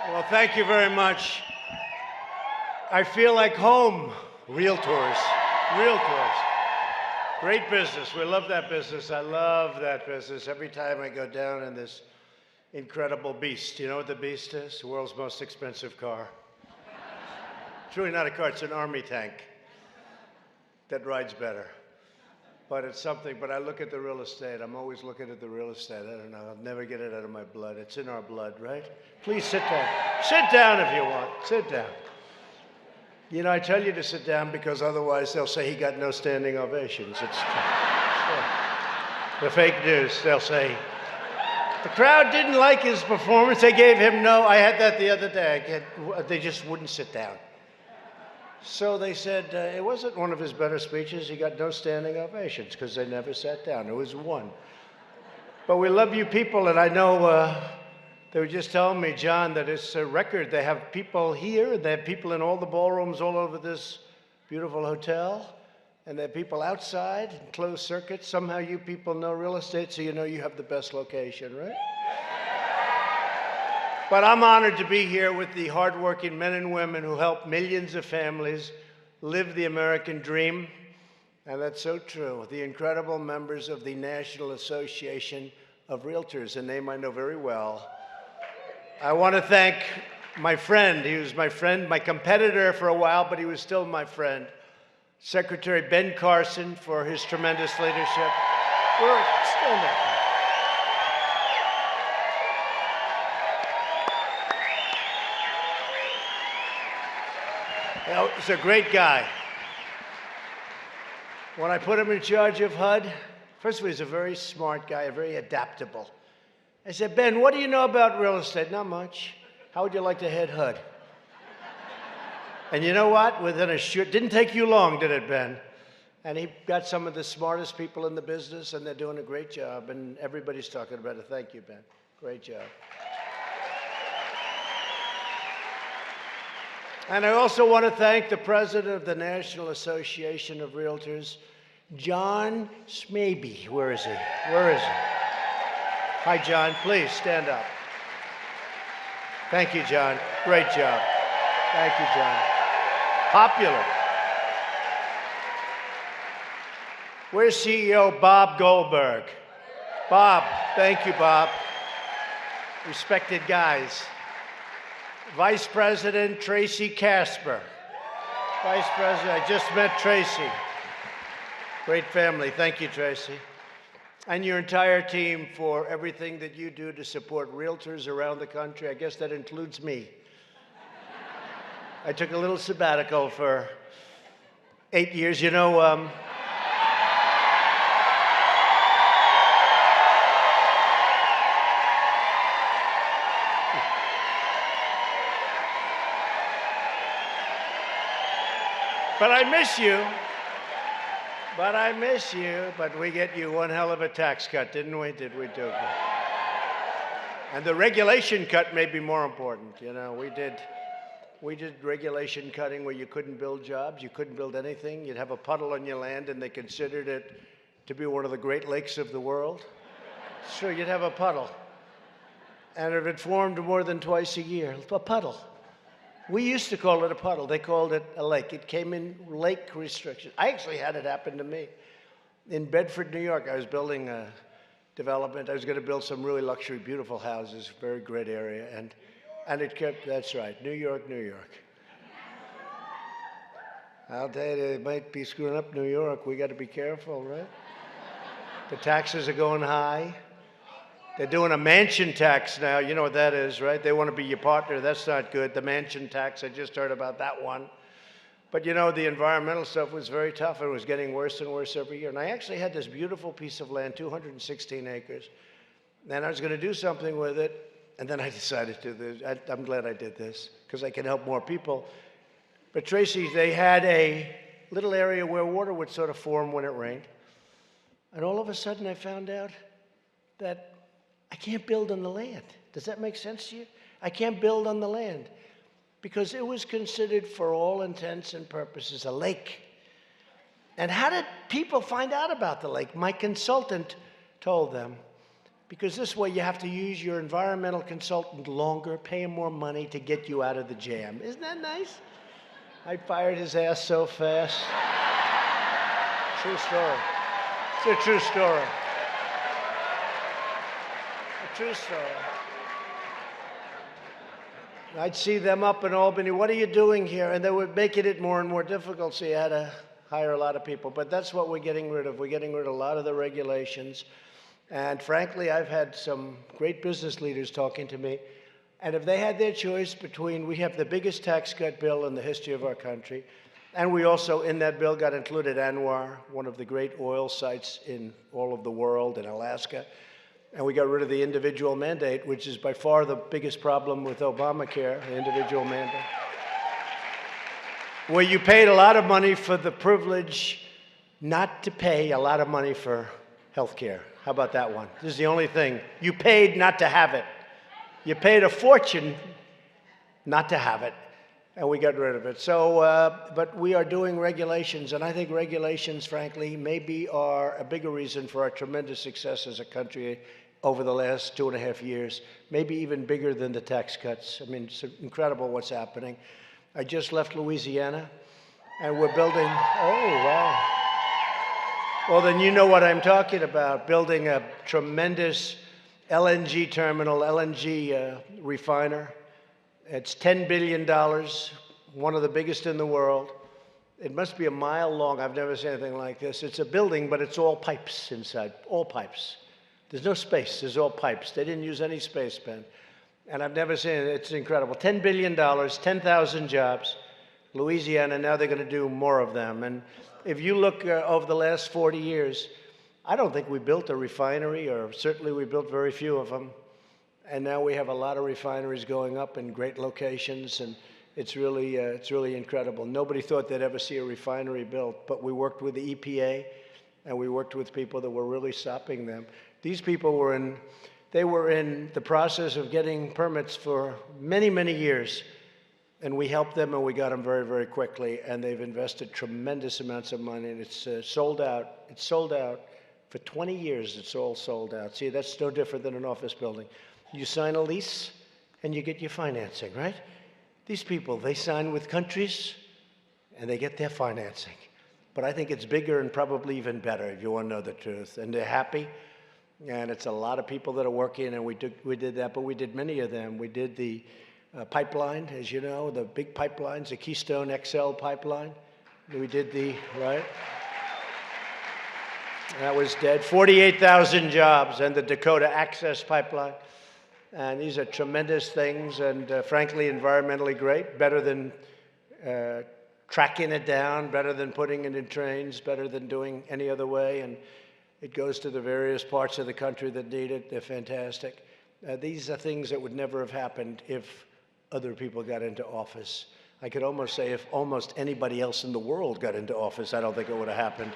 Well, thank you very much. I feel like home. Realtors. Realtors. Great business. We love that business. I love that business. Every time I go down in this incredible beast. You know what the beast is? The world's most expensive car. It's really not a car, it's an army tank that rides better. But it's something, but I look at the real estate. I'm always looking at the real estate. I don't know, I'll never get it out of my blood. It's in our blood, right? Please sit down. Sit down if you want. Sit down. You know, I tell you to sit down because otherwise they'll say he got no standing ovations. It's the fake news. They'll say, the crowd didn't like his performance. They gave him no. I had that the other day. They just wouldn't sit down. So they said it wasn't one of his better speeches. He got no standing ovations because they never sat down. It was one. But we love you people, and I know they were just telling me, John, that it's a record. They have people here, they have people in all the ballrooms all over this beautiful hotel, and they have people outside in closed circuits. Somehow you people know real estate, so you know you have the best location, right? But I'm honored to be here with the hardworking men and women who help millions of families live the American dream. And that's so true. The incredible members of the National Association of Realtors, a name I know very well. I want to thank my friend. He was my friend, my competitor for a while, but he was still my friend. Secretary Ben Carson for his tremendous leadership. Stand up. You know, he's a great guy. When I put him in charge of HUD, first of all, he's a very smart guy, very adaptable. I said, Ben, what do you know about real estate? Not much. How would you like to head HUD? And you know what? Didn't take you long, did it, Ben? And he got some of the smartest people in the business, and they're doing a great job, and everybody's talking about it. Thank you, Ben. Great job. And I also want to thank the president of the National Association of Realtors, John Smaby. Where is he? Where is he? Hi, John. Please stand up. Thank you, John. Great job. Thank you, John. Popular. Where's CEO Bob Goldberg? Bob. Thank you, Bob. Respected guys. Vice President Tracy Casper. Vice President, I just met Tracy. Great family. Thank you, Tracy. And your entire team for everything that you do to support realtors around the country. I guess that includes me. I took a little sabbatical for 8 years. You know, but I miss you. But we get you one hell of a tax cut, didn't we? Did we do it? And the regulation cut may be more important. You know, we did regulation cutting where you couldn't build jobs, you couldn't build anything. You'd have a puddle on your land, and they considered it to be one of the Great Lakes of the world. Sure, you'd have a puddle. And if it formed more than twice a year, a puddle. We used to call it a puddle. They called it a lake. It came in lake restriction. I actually had it happen to me. In Bedford, New York, I was building a development. I was going to build some really luxury, beautiful houses, very great area. And it kept, that's right, New York, New York. I'll tell you, they might be screwing up New York. We got to be careful, right? The taxes are going high. They're doing a mansion tax now. You know what that is, right? They want to be your partner. That's not good. The mansion tax, I just heard about that one. But you know, the environmental stuff was very tough. It was getting worse and worse every year. And I actually had this beautiful piece of land, 216 acres. And I was going to do something with it. And then I decided to do this. I'm glad I did this because I can help more people. But Tracy, they had a little area where water would sort of form when it rained. And all of a sudden I found out that I can't build on the land. Does that make sense to you? I can't build on the land because it was considered, for all intents and purposes, a lake. And how did people find out about the lake? My consultant told them Because this way you have to use your environmental consultant longer, pay him more money to get you out of the jam. Isn't that nice? I fired his ass so fast. True story. It's a true story. A true story. I'd see them up in Albany, what are you doing here? And they were making it more and more difficult, so you had to hire a lot of people. But that's what we're getting rid of. We're getting rid of a lot of the regulations. And frankly, I've had some great business leaders talking to me. And if they had their choice between, we have the biggest tax cut bill in the history of our country, and we also, in that bill, got included ANWR, one of the great oil sites in all of the world, in Alaska. And we got rid of the individual mandate, which is by far the biggest problem with Obamacare, the individual mandate. Where you paid a lot of money for the privilege not to pay a lot of money for health care. How about that one? This is the only thing. You paid not to have it. You paid a fortune not to have it. And we got rid of it. So, but we are doing regulations, and I think regulations, frankly, maybe are a bigger reason for our tremendous success as a country over the last 2.5 years, maybe even bigger than the tax cuts. I mean, it's incredible what's happening. I just left Louisiana, and we're building, oh, wow. Well, then you know what I'm talking about, building a tremendous LNG terminal, LNG refiner. It's $10 billion, one of the biggest in the world. It must be a mile long. I've never seen anything like this. It's a building, but it's all pipes inside, all pipes. There's no space, there's all pipes. They didn't use any space, Ben. And I've never seen it, it's incredible. $10 billion, 10,000 jobs. Louisiana, now they're gonna do more of them. And if you look over the last 40 years, I don't think we built a refinery, or certainly we built very few of them. And now we have a lot of refineries going up in great locations, and it's really incredible. Nobody thought they'd ever see a refinery built, but we worked with the EPA, and we worked with people that were really stopping them. These people were in the process of getting permits for many, many years, and we helped them, and we got them very, very quickly, and they've invested tremendous amounts of money, and it's sold out. It's sold out. For 20 years, it's all sold out. See, that's no different than an office building. You sign a lease, and you get your financing, right? These people, they sign with countries, and they get their financing. But I think it's bigger and probably even better, if you want to know the truth. And they're happy, and it's a lot of people that are working, and we did that, but we did many of them. We did the pipeline, as you know, the big pipelines, the Keystone XL pipeline. We did the, right? That was dead. 48,000 jobs, and the Dakota Access Pipeline. And these are tremendous things, and frankly, environmentally great, better than tracking it down, better than putting it in trains, better than doing any other way. And it goes to the various parts of the country that need it. They're fantastic. These are things that would never have happened if other people got into office. I could almost say if almost anybody else in the world got into office, I don't think it would have happened,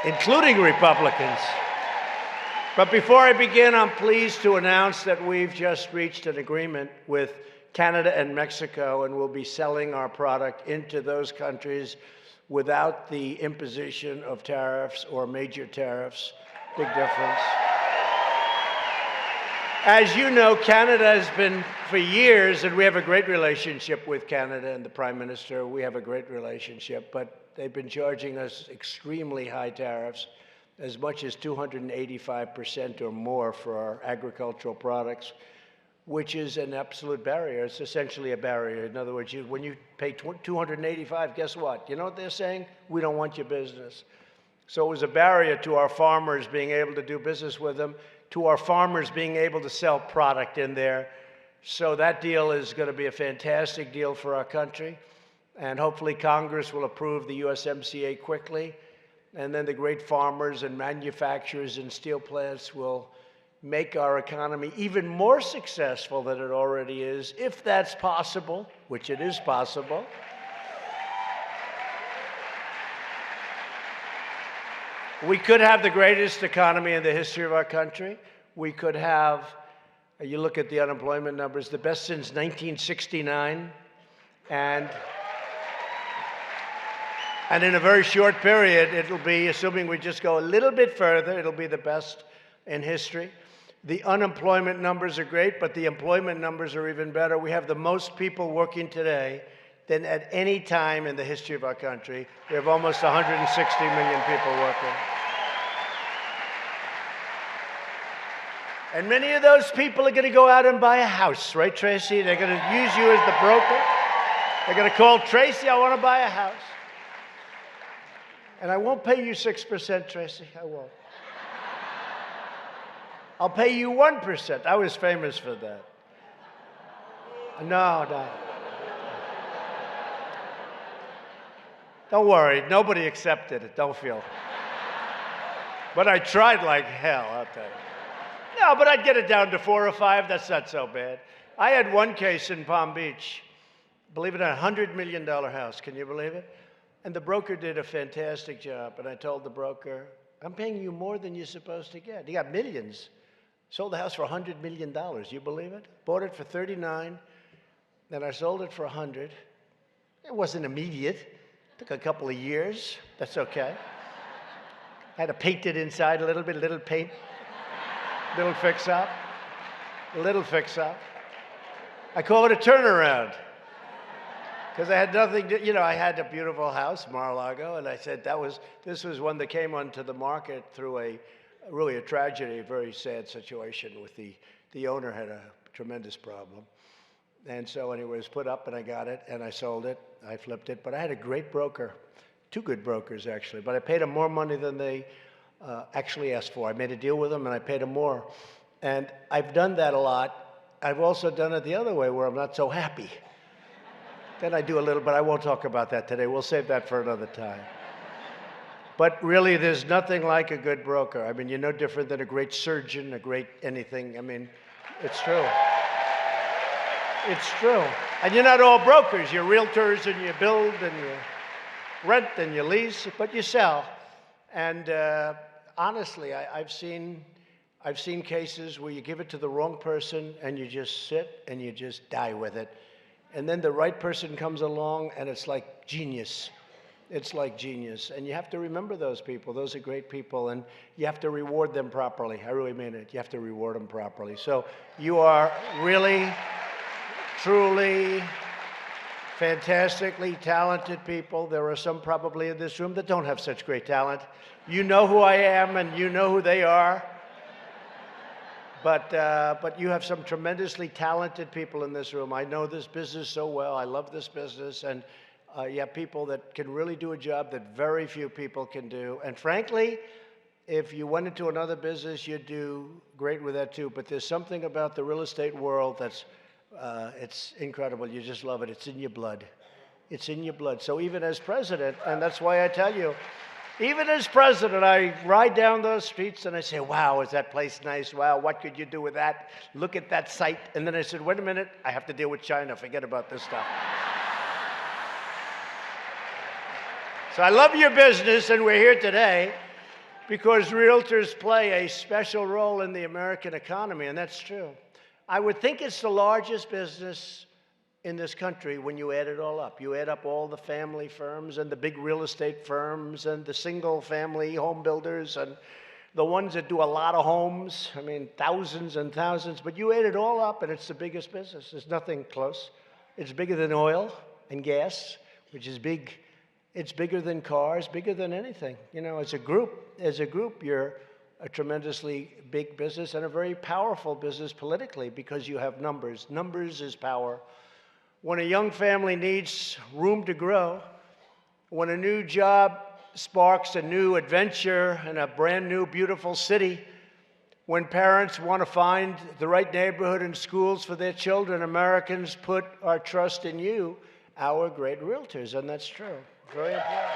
including Republicans. But before I begin, I'm pleased to announce that we've just reached an agreement with Canada and Mexico, and we'll be selling our product into those countries without the imposition of tariffs or major tariffs. Big difference. As you know, Canada has been for years, and we have a great relationship with Canada and the Prime Minister. We have a great relationship, but they've been charging us extremely high tariffs, as much as 285% or more for our agricultural products, which is an absolute barrier. It's essentially a barrier. In other words, when you pay 285, guess what? You know what they're saying? We don't want your business. So it was a barrier to our farmers being able to do business with them, to our farmers being able to sell product in there. So that deal is going to be a fantastic deal for our country. And hopefully Congress will approve the USMCA quickly. And then the great farmers and manufacturers and steel plants will make our economy even more successful than it already is, if that's possible, which it is possible. We could have the greatest economy in the history of our country. We could have, you look at the unemployment numbers, the best since 1969. And in a very short period, it'll be, assuming we just go a little bit further, it'll be the best in history. The unemployment numbers are great, but the employment numbers are even better. We have the most people working today than at any time in the history of our country. We have almost 160 million people working. And many of those people are going to go out and buy a house, right, Tracy? They're going to use you as the broker. They're going to call Tracy, I want to buy a house. And I won't pay you 6%, Tracy. I won't. I'll pay you 1%. I was famous for that. No. Don't worry. Nobody accepted it. Don't feel. But I tried like hell, I'll tell you. No, but I'd get it down to 4 or 5. That's not so bad. I had one case in Palm Beach. Believe it or not, $100 million house. Can you believe it? And the broker did a fantastic job. And I told the broker, I'm paying you more than you're supposed to get. He got millions. Sold the house for $100 million. You believe it? Bought it for 39. Then I sold it for 100. It wasn't immediate. It took a couple of years. That's okay. I had to paint it inside a little bit, little paint, little fix-up, little fix-up. I call it a turnaround. Because I had nothing to, I had a beautiful house, Mar-a-Lago, and I said this was one that came onto the market through really a tragedy, a very sad situation with the owner had a tremendous problem. And so anyway, it was put up and I got it and I sold it, I flipped it, but I had a great broker, 2 good brokers actually, but I paid them more money than they actually asked for. I made a deal with them and I paid them more. And I've done that a lot. I've also done it the other way where I'm not so happy. Then I do a little, but I won't talk about that today. We'll save that for another time. But really, there's nothing like a good broker. I mean, you're no different than a great surgeon, a great anything. I mean, it's true. It's true. And you're not all brokers. You're realtors, and you build, and you rent, and you lease, but you sell. And honestly, I've seen cases where you give it to the wrong person, and you just sit, and you just die with it. And then the right person comes along, and it's like genius. It's like genius. And you have to remember those people. Those are great people, and you have to reward them properly. I really mean it. You have to reward them properly. So you are really, truly, fantastically talented people. There are some probably in this room that don't have such great talent. You know who I am, and you know who they are. But you have some tremendously talented people in this room. I know this business so well. I love this business. And you have people that can really do a job that very few people can do. And frankly, if you went into another business, you'd do great with that too. But there's something about the real estate world that's it's incredible. You just love it. It's in your blood. It's in your blood. So even as president, and that's why I tell you, even as president, I ride down those streets and I say, wow, is that place nice? Wow, what could you do with that? Look at that site. And then I said, wait a minute, I have to deal with China. Forget about this stuff. So I love your business, and we're here today because realtors play a special role in the American economy, and that's true. I would think it's the largest business in this country when you add it all up. You add up all the family firms and the big real estate firms and the single family home builders and the ones that do a lot of homes. I mean, thousands and thousands, but you add it all up and it's the biggest business. There's nothing close. It's bigger than oil and gas, which is big. It's bigger than cars, bigger than anything. As a group, you're a tremendously big business and a very powerful business politically because you have numbers. Numbers is power. When a young family needs room to grow, when a new job sparks a new adventure in a brand new, beautiful city, when parents want to find the right neighborhood and schools for their children, Americans put our trust in you, our great realtors, and that's true. Very important.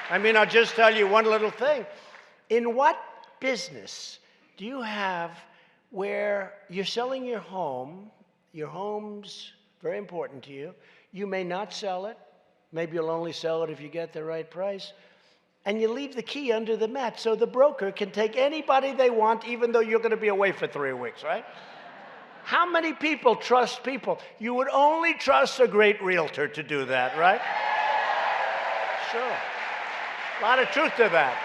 I mean, I'll just tell you one little thing. In what business do you have where you're selling your home, your home's very important to you, you may not sell it, maybe you'll only sell it if you get the right price, and you leave the key under the mat so the broker can take anybody they want even though you're going to be away for 3 weeks, right? How many people trust people? You would only trust a great realtor to do that, right? true. A lot of truth to that.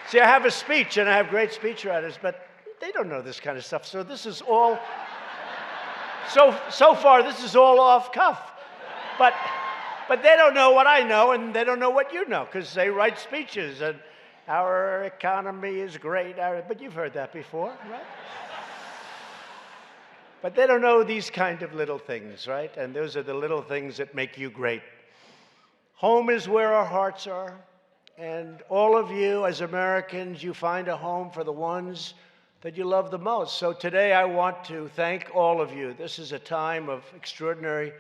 See, I have a speech, and I have great speechwriters, but they don't know this kind of stuff. So this is all, so far, this is all off cuff. But they don't know what I know, and they don't know what you know, because they write speeches, and our economy is great. But you've heard that before, right? But they don't know these kind of little things, right? And those are the little things that make you great. Home is where our hearts are. And all of you, as Americans, you find a home for the ones that you love the most. So today I want to thank all of you. This is a time of extraordinary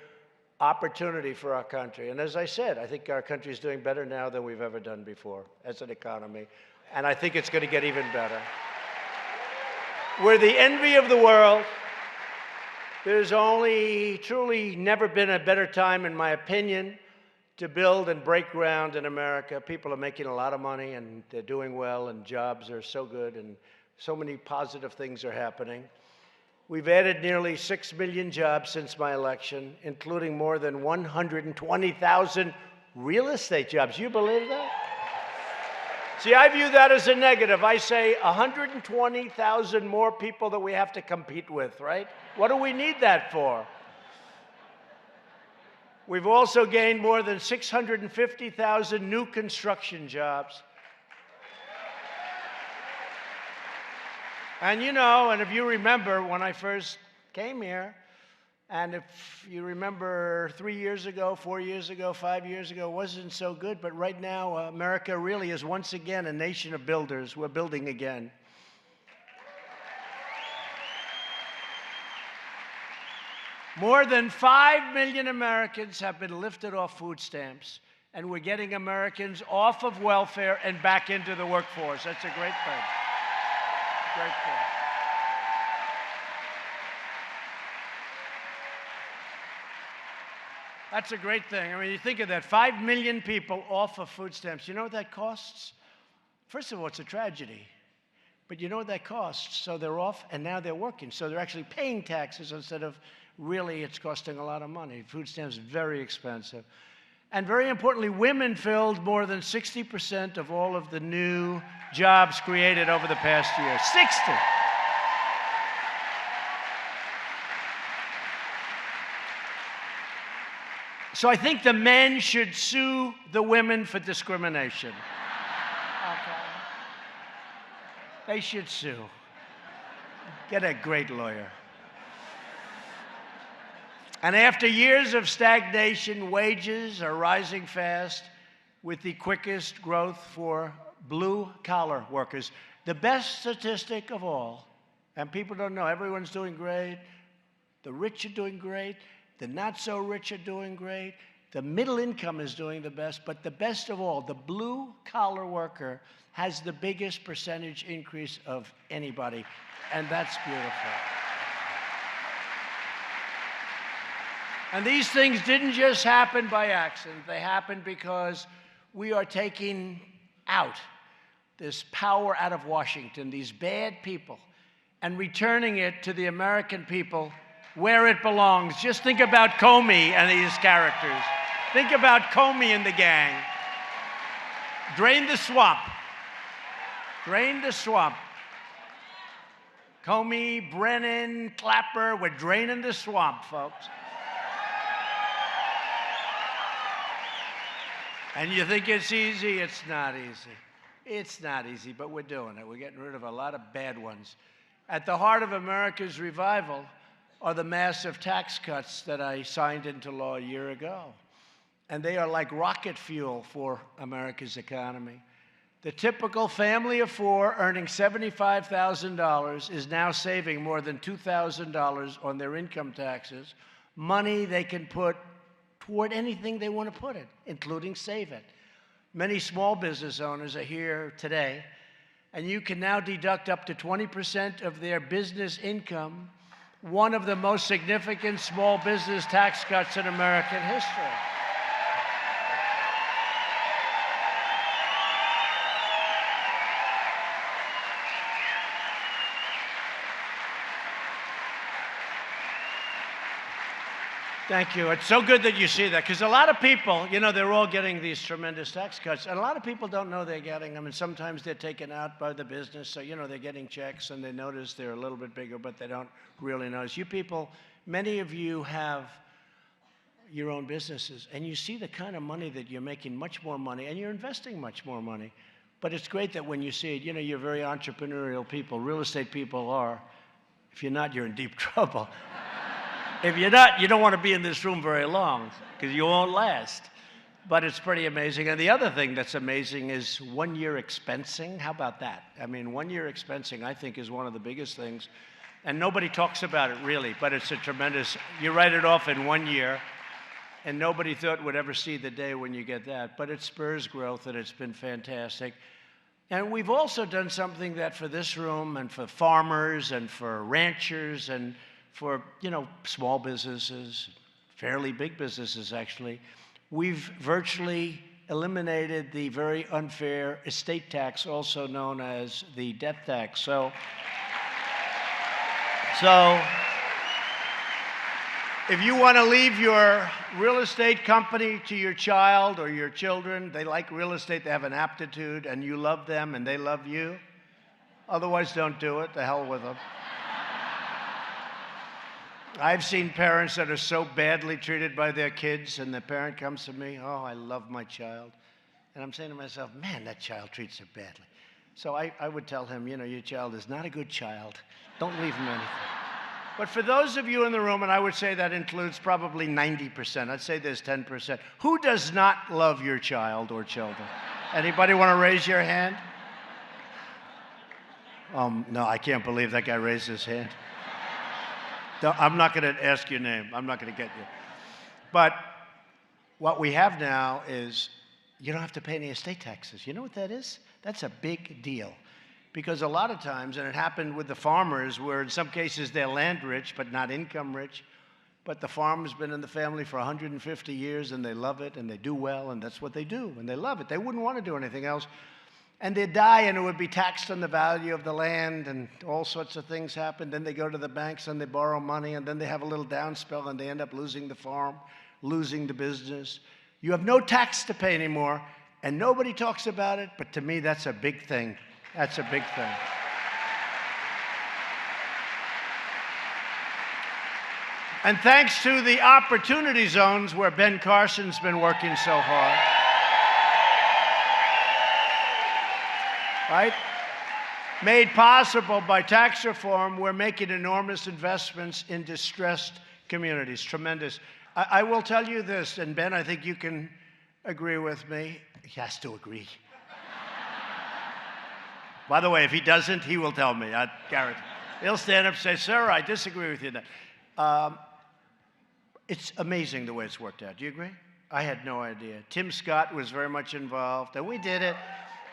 opportunity for our country. And as I said, I think our country is doing better now than we've ever done before as an economy. And I think it's going to get even better. We're the envy of the world. There's only truly never been a better time, in my opinion, to build and break ground in America. People are making a lot of money, and they're doing well, and jobs are so good, and so many positive things are happening. We've added nearly 6 million jobs since my election, including more than 120,000 real estate jobs. You believe that? See, I view that as a negative. I say 120,000 more people that we have to compete with, right? What do we need that for? We've also gained more than 650,000 new construction jobs. And you know, and if you remember when I first came here, and if you remember 3 years ago, 4 years ago, 5 years ago, it wasn't so good. But right now, America really is once again a nation of builders. We're building again. More than 5 million Americans have been lifted off food stamps, and we're getting Americans off of welfare and back into the workforce. That's a great thing. Great thing. That's a great thing. I mean, you think of that, 5 million people off of food stamps. You know what that costs? First of all, it's a tragedy. But you know what that costs? So they're off, and now they're working. So they're actually paying taxes instead of really it's costing a lot of money. Food stamps are very expensive. And very importantly, women filled more than 60% of all of the new jobs created over the past year. 60! So I think the men should sue the women for discrimination. Okay. They should sue. Get a great lawyer. And after years of stagnation, wages are rising fast with the quickest growth for blue-collar workers. The best statistic of all, and people don't know, everyone's doing great. The rich are doing great. The not-so-rich are doing great. The middle income is doing the best. But the best of all, the blue-collar worker has the biggest percentage increase of anybody. And that's beautiful. And these things didn't just happen by accident. They happened because we are taking out this power out of Washington, these bad people, and returning it to the American people where it belongs. Just think about Comey and his characters. Think about Comey and the gang. Drain the swamp. Drain the swamp. Comey, Brennan, Clapper, we're draining the swamp, folks. And you think it's easy? It's not easy. It's not easy, but we're doing it. We're getting rid of a lot of bad ones. At the heart of America's revival are the massive tax cuts that I signed into law a year ago. And they are like rocket fuel for America's economy. The typical family of four earning $75,000 is now saving more than $2,000 on their income taxes, money they can put toward anything they want to put it, including save it. Many small business owners are here today, and you can now deduct up to 20% of their business income, one of the most significant small business tax cuts in American history. Thank you. It's so good that you see that, because a lot of people, you know, they're all getting these tremendous tax cuts, and a lot of people don't know they're getting them, and sometimes they're taken out by the business, so, you know, they're getting checks, and they notice they're a little bit bigger, but they don't really notice. You people, many of you have your own businesses, and you see the kind of money that you're making, much more money, and you're investing much more money. But it's great that when you see it, you know, you're very entrepreneurial people. Real estate people are. If you're not, you're in deep trouble. If you're not, you don't want to be in this room very long, because you won't last. But it's pretty amazing. And the other thing that's amazing is 1 year expensing. How about that? I mean, 1 year expensing, I think, is one of the biggest things. And nobody talks about it, really, but it's a tremendous, you write it off in 1 year, and nobody thought would ever see the day when you get that. But it spurs growth, and it's been fantastic. And we've also done something that for this room and for farmers and for ranchers and for, you know, small businesses, fairly big businesses actually, we've virtually eliminated the very unfair estate tax, also known as the death tax. So if you want to leave your real estate company to your child or your children, they like real estate, they have an aptitude, and you love them and they love you, otherwise don't do it, the hell with them. I've seen parents that are so badly treated by their kids, and the parent comes to me, oh, I love my child. And I'm saying to myself, man, that child treats her badly. So I would tell him, you know, your child is not a good child. Don't leave him anything. But for those of you in the room, and I would say that includes probably 90%, I'd say there's 10%, who does not love your child or children? Anybody want to raise your hand? No, I can't believe that guy raised his hand. I'm not going to ask your name. I'm not going to get you. But what we have now is you don't have to pay any estate taxes. You know what that is? That's a big deal. Because a lot of times, and it happened with the farmers, where in some cases they're land rich but not income rich, but the farm's been in the family for 150 years and they love it and they do well, and that's what they do, and they love it. They wouldn't want to do anything else. And they'd die, and it would be taxed on the value of the land, and all sorts of things happen. Then they go to the banks and they borrow money, and then they have a little downspell, and they end up losing the farm, losing the business. You have no tax to pay anymore, and nobody talks about it, but to me, that's a big thing. That's a big thing. And thanks to the opportunity zones where Ben Carson's been working so hard, right? Made possible by tax reform, we're making enormous investments in distressed communities. Tremendous. I will tell you this, and Ben, I think you can agree with me. He has to agree. By the way, if he doesn't, he will tell me. I guarantee. He'll stand up and say, sir, I disagree with you. It's amazing the way it's worked out. Do you agree? I had no idea. Tim Scott was very much involved, and we did it.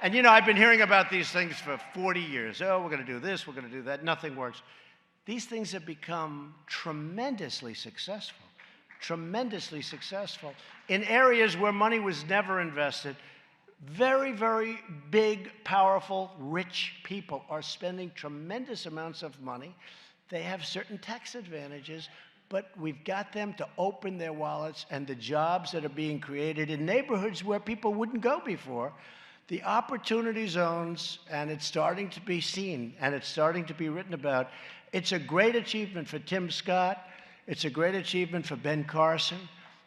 And, you know, I've been hearing about these things for 40 years. Oh, we're going to do this, we're going to do that. Nothing works. These things have become tremendously successful in areas where money was never invested. Very, very big, powerful, rich people are spending tremendous amounts of money. They have certain tax advantages, but we've got them to open their wallets, and the jobs that are being created in neighborhoods where people wouldn't go before. The opportunity zones, and it's starting to be seen, and it's starting to be written about. It's a great achievement for Tim Scott. It's a great achievement for Ben Carson.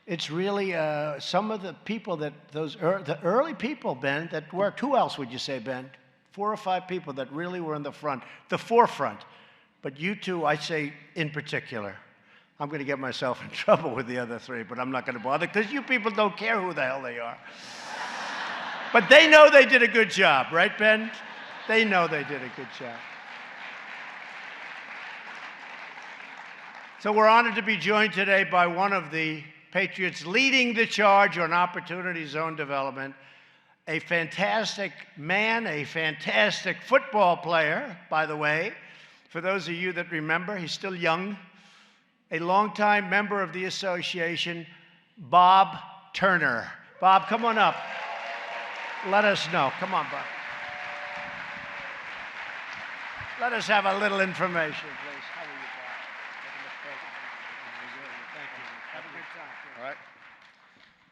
It's really some of the people that, the early people, Ben, that worked. Who else would you say, Ben? 4 or 5 people that really were in the front, the forefront. But you two, I say in particular. I'm going to get myself in trouble with the other 3, but I'm not going to bother, because you people don't care who the hell they are. But they know they did a good job, right, Ben? They know they did a good job. So we're honored to be joined today by one of the patriots leading the charge on opportunity zone development, a fantastic man, a fantastic football player, by the way. For those of you that remember, he's still young, a longtime member of the association, Bob Turner. Bob, come on up. Let us know. Come on, Bob. Let us have a little information, please. How are you, Bob? Thank you. Have a good All right.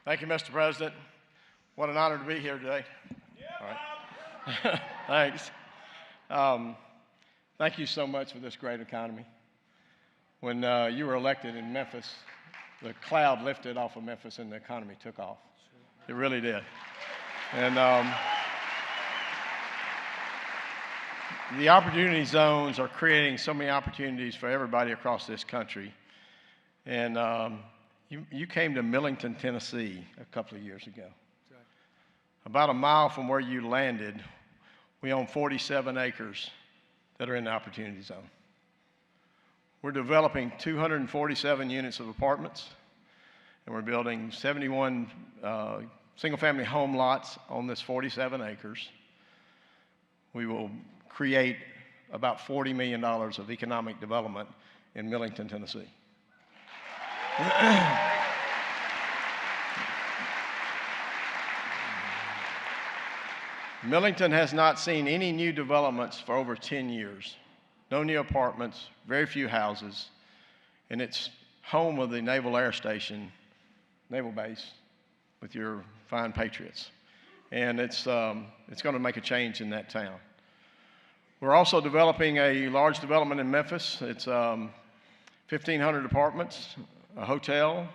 Thank you, Mr. President. What an honor to be here today. All right. Thanks. Thank you so much for this great economy. When you were elected in Memphis, the cloud lifted off of Memphis and the economy took off. It really did. And the opportunity zones are creating so many opportunities for everybody across this country. And you came to Millington, Tennessee a couple of years ago. About a mile from where you landed, we own 47 acres that are in the opportunity zone. We're developing 247 units of apartments, and we're building 71 single-family home lots on this 47 acres. We will create about $40 million of economic development in Millington, Tennessee. Millington has not seen any new developments for over 10 years. No new apartments, very few houses, and it's home of the Naval Air Station, Naval Base, with your fine patriots. And it's going to make a change in that town. We're also developing a large development in Memphis. It's 1,500 apartments, a hotel,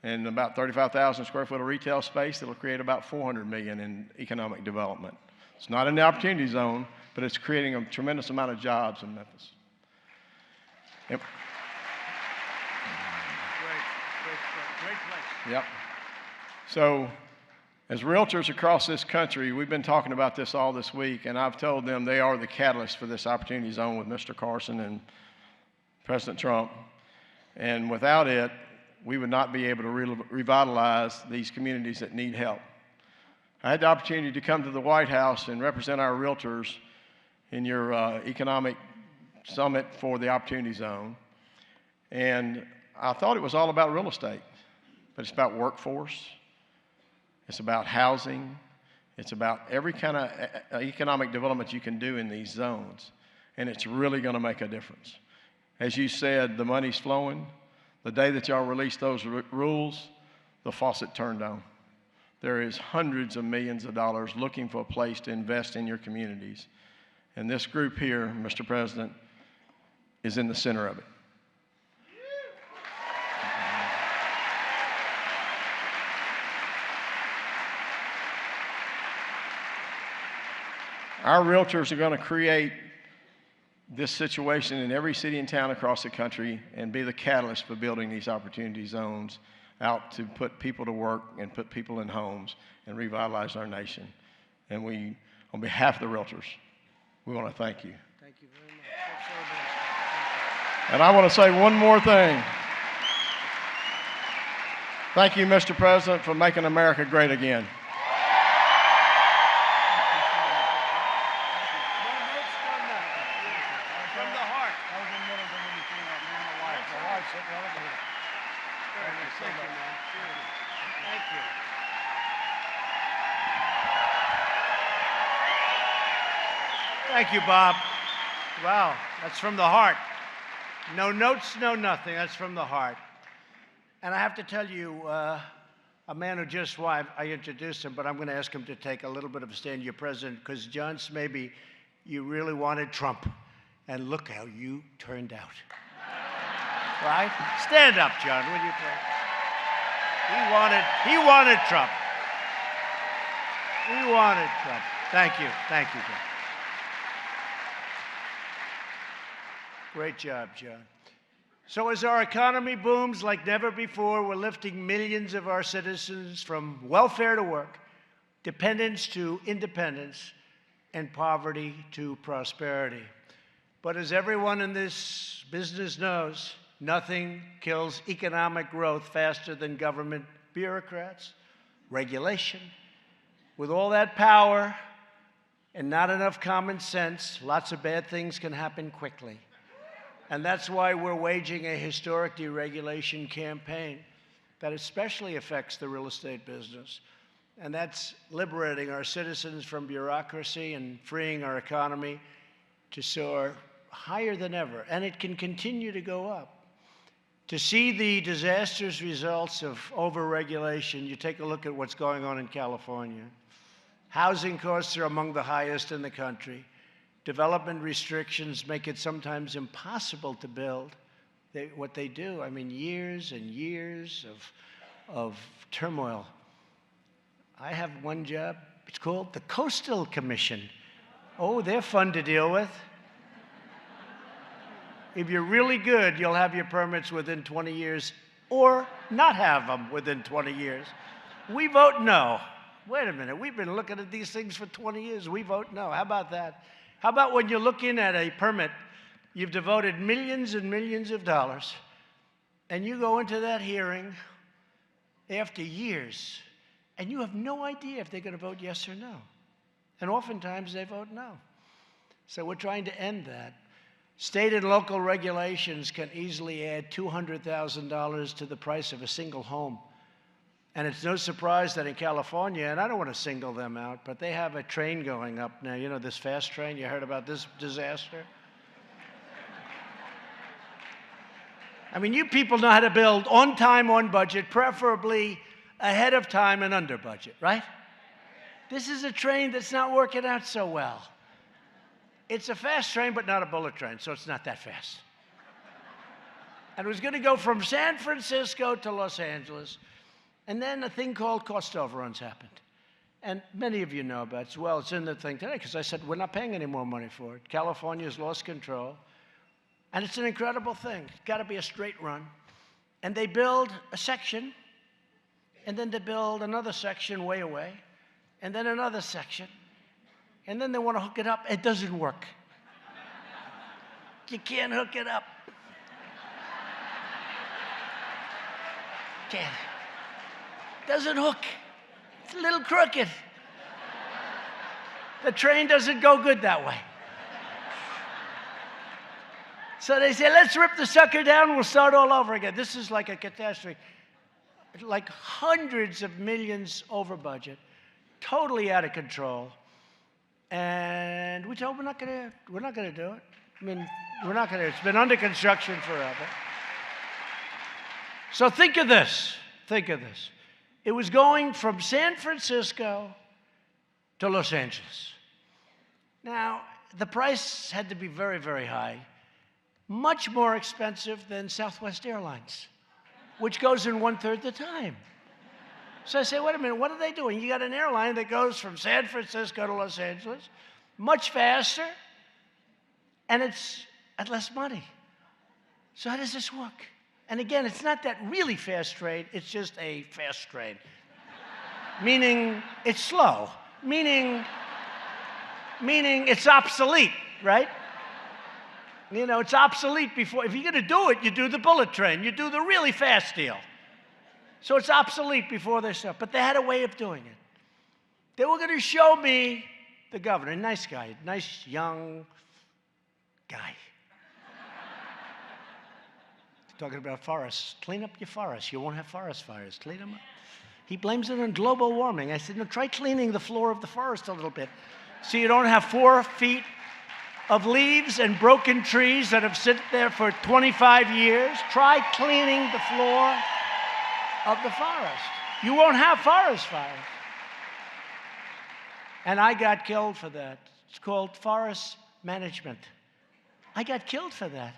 and about 35,000 square foot of retail space that'll create about $400 million in economic development. It's not in the opportunity zone, but it's creating a tremendous amount of jobs in Memphis. Yep. Great place. Yep. So, as realtors across this country, we've been talking about this all this week, and I've told them they are the catalyst for this opportunity zone with Mr. Carson and President Trump. And without it, we would not be able to revitalize these communities that need help. I had the opportunity to come to the White House and represent our realtors in your economic summit for the Opportunity Zone. And I thought it was all about real estate, but it's about workforce, it's about housing, it's about every kind of economic development you can do in these zones. And it's really going to make a difference. As you said, the money's flowing. The day that y'all release those rules, the faucet turned on. There is hundreds of millions of dollars looking for a place to invest in your communities. And this group here, Mr. President, is in the center of it. Our realtors are going to create this situation in every city and town across the country and be the catalyst for building these opportunity zones out to put people to work and put people in homes and revitalize our nation. And we, on behalf of the realtors, we want to thank you. Thank you very much. That's so nice. And I want to say one more thing. Thank you, Mr. President, for making America great again. Thank you, Bob. Wow, that's from the heart. No notes, no nothing. That's from the heart. And I have to tell you, a man who just I introduced him, but I'm going to ask him to take a little bit of a stand. Your president, because John Smaby, you really wanted Trump, and look how you turned out. Right? Stand up, John, will you please? He wanted Trump. He wanted Trump. Thank you, John. Great job, John. So as our economy booms like never before, we're lifting millions of our citizens from welfare to work, dependence to independence, and poverty to prosperity. But as everyone in this business knows, nothing kills economic growth faster than government bureaucrats, regulation. With all that power and not enough common sense, lots of bad things can happen quickly. And that's why we're waging a historic deregulation campaign that especially affects the real estate business. And that's liberating our citizens from bureaucracy and freeing our economy to soar higher than ever. And it can continue to go up. To see the disastrous results of overregulation, you take a look at what's going on in California. Housing costs are among the highest in the country. Development restrictions make it sometimes impossible to build what they do. I mean, years and years of turmoil. I have one job. It's called the Coastal Commission. Oh, they're fun to deal with. If you're really good, you'll have your permits within 20 years or not have them within 20 years. We vote no. Wait a minute, we've been looking at these things for 20 years. We vote no. How about that? How about when you're looking at a permit, you've devoted millions and millions of dollars, and you go into that hearing after years, and you have no idea if they're going to vote yes or no. And oftentimes they vote no. So we're trying to end that. State and local regulations can easily add $200,000 to the price of a single home. And it's no surprise that in California, and I don't want to single them out, but they have a train going up now. You know, this fast train, you heard about this disaster? I mean, you people know how to build on time, on budget, preferably ahead of time and under budget, right? This is a train that's not working out so well. It's a fast train, but not a bullet train, so it's not that fast. And it was going to go from San Francisco to Los Angeles, and then a thing called cost overruns happened. And many of you know about it as well. It's in the thing today, because I said, we're not paying any more money for it. California's lost control. And it's an incredible thing. It's got to be a straight run. And they build a section, and then they build another section way away, and then another section. And then they want to hook it up. It doesn't work. You can't hook it up. Can't. Doesn't hook. It's a little crooked. The train doesn't go good that way. So they say, let's rip the sucker down, we'll start all over again. This is like a catastrophe. Like hundreds of millions over budget, totally out of control. And we told we're not going to do it. I mean, we're not going to. It's been under construction forever. So think of this. Think of this. It was going from San Francisco to Los Angeles. Now, the price had to be very, very high. Much more expensive than Southwest Airlines, which goes in 1/3 the time. So I say, wait a minute, what are they doing? You got an airline that goes from San Francisco to Los Angeles, much faster, and it's at less money. So how does this work? And again, it's not that really fast train, it's just a fast train. Meaning it's slow, meaning it's obsolete, right? You know, it's obsolete before, if you're going to do it, you do the bullet train, you do the really fast deal. So it's obsolete before they start. But they had a way of doing it. They were going to show me the governor, a nice guy, nice young guy. Talking about forests. Clean up your forests. You won't have forest fires. Clean them up. He blames it on global warming. I said, no, try cleaning the floor of the forest a little bit so you don't have 4 feet of leaves and broken trees that have sit there for 25 years. Try cleaning the floor of the forest. You won't have forest fires. And I got killed for that. It's called forest management. I got killed for that.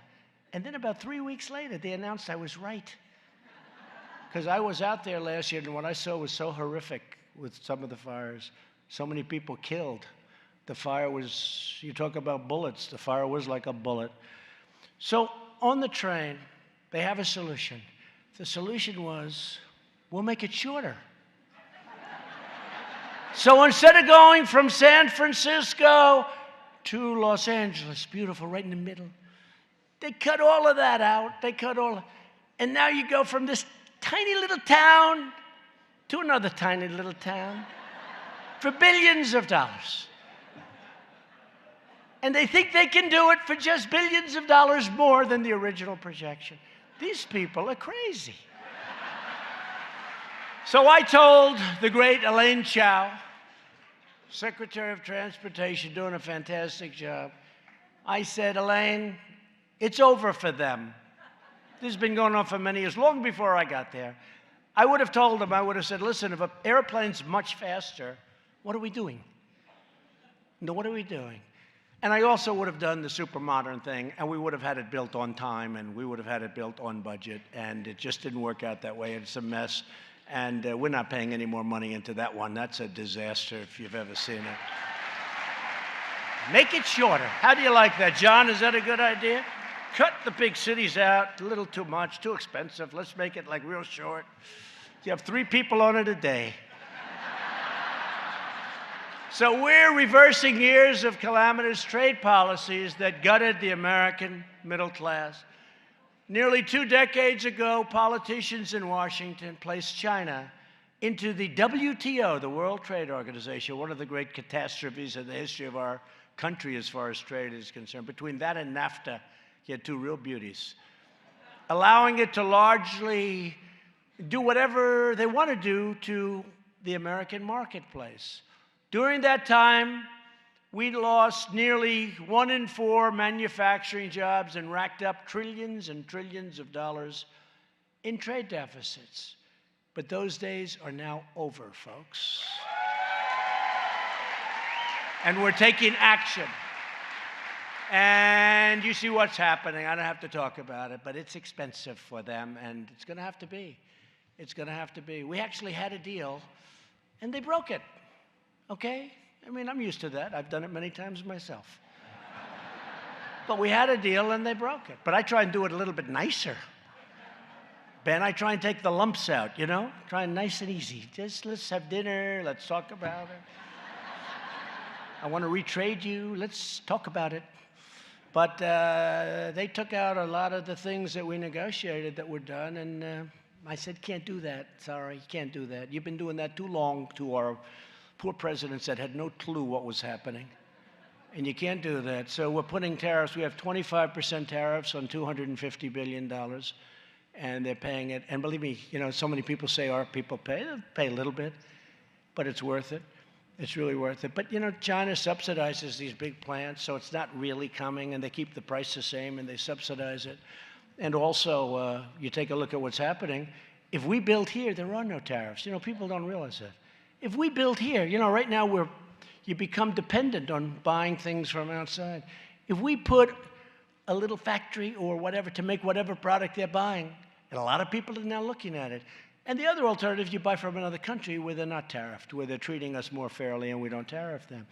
And then about 3 weeks later, they announced I was right. Because I was out there last year, and what I saw was so horrific with some of the fires. So many people killed. The fire was, you talk about bullets, the fire was like a bullet. So on the train, they have a solution. The solution was, we'll make it shorter. So instead of going from San Francisco to Los Angeles, beautiful, right in the middle, they cut all of that out. And now you go from this tiny little town to another tiny little town for billions of dollars. And they think they can do it for just billions of dollars more than the original projection. These people are crazy. So I told the great Elaine Chao, Secretary of Transportation, doing a fantastic job. I said, Elaine, it's over for them. This has been going on for many years, long before I got there. I would have told them, I would have said, listen, if an airplane's much faster, what are we doing? No, what are we doing? And I also would have done the super modern thing, and we would have had it built on time, and we would have had it built on budget, and it just didn't work out that way. It's a mess, and we're not paying any more money into that one. That's a disaster if you've ever seen it. Make it shorter. How do you like that, John? Is that a good idea? Cut the big cities out, a little too much, too expensive. Let's make it like real short. You have 3 people on it a day. So we're reversing years of calamitous trade policies that gutted the American middle class. Nearly 2 decades ago, politicians in Washington placed China into the WTO, the World Trade Organization, one of the great catastrophes in the history of our country as far as trade is concerned. Between that and NAFTA, you had 2 real beauties, allowing it to largely do whatever they want to do to the American marketplace. During that time, we lost nearly 1 in 4 manufacturing jobs and racked up trillions and trillions of dollars in trade deficits. But those days are now over, folks. And we're taking action. And you see what's happening. I don't have to talk about it, but it's expensive for them, and it's going to have to be. It's going to have to be. We actually had a deal, and they broke it, okay? I mean, I'm used to that. I've done it many times myself. But we had a deal, and they broke it. But I try and do it a little bit nicer. Ben, I try and take the lumps out, you know? Try and nice and easy. Just let's have dinner. Let's talk about it. I want to retrade you. Let's talk about it. But they took out a lot of the things that we negotiated that were done, and I said, can't do that. Sorry, can't do that. You've been doing that too long to our poor presidents that had no clue what was happening. And you can't do that. So we're putting tariffs. We have 25% tariffs on $250 billion, and they're paying it. And believe me, you know, so many people say our people pay. They pay a little bit, but it's worth it. It's really worth it. But, you know, China subsidizes these big plants, so it's not really coming, and they keep the price the same, and they subsidize it. And also, you take a look at what's happening. If we build here, there are no tariffs. You know, people don't realize that. If we build here, you know, right now you become dependent on buying things from outside. If we put a little factory or whatever to make whatever product they're buying, and a lot of people are now looking at it. And the other alternative, you buy from another country where they're not tariffed, where they're treating us more fairly and we don't tariff them.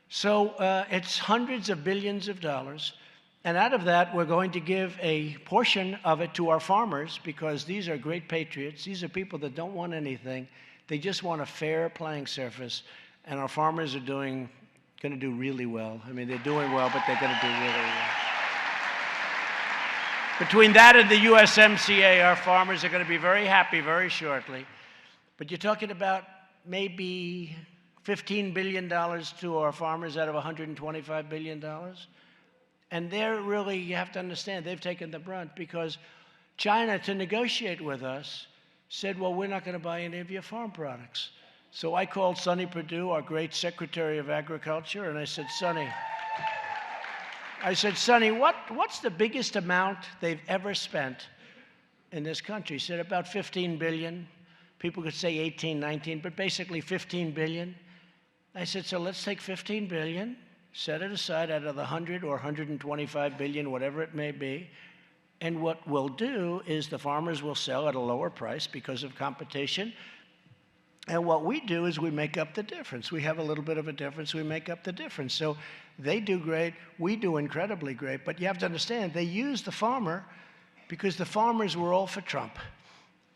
So it's hundreds of billions of dollars. And out of that, we're going to give a portion of it to our farmers because these are great patriots. These are people that don't want anything. They just want a fair playing surface. And our farmers are going to do really well. I mean, they're doing well, but they're going to do really well. Between that and the USMCA, our farmers are going to be very happy very shortly. But you're talking about maybe $15 billion to our farmers out of $125 billion. And they're really, you have to understand, they've taken the brunt because China, to negotiate with us, said, well, we're not going to buy any of your farm products. So I called Sonny Perdue, our great Secretary of Agriculture, and I said, Sonny, what's the biggest amount they've ever spent in this country? He said, about 15 billion. People could say 18, 19, but basically 15 billion. I said, so let's take 15 billion, set it aside out of the 100 or 125 billion, whatever it may be. And what we'll do is the farmers will sell at a lower price because of competition. And what we do is we make up the difference. We have a little bit of a difference. We make up the difference. So they do great. We do incredibly great. But you have to understand, they use the farmer because the farmers were all for Trump.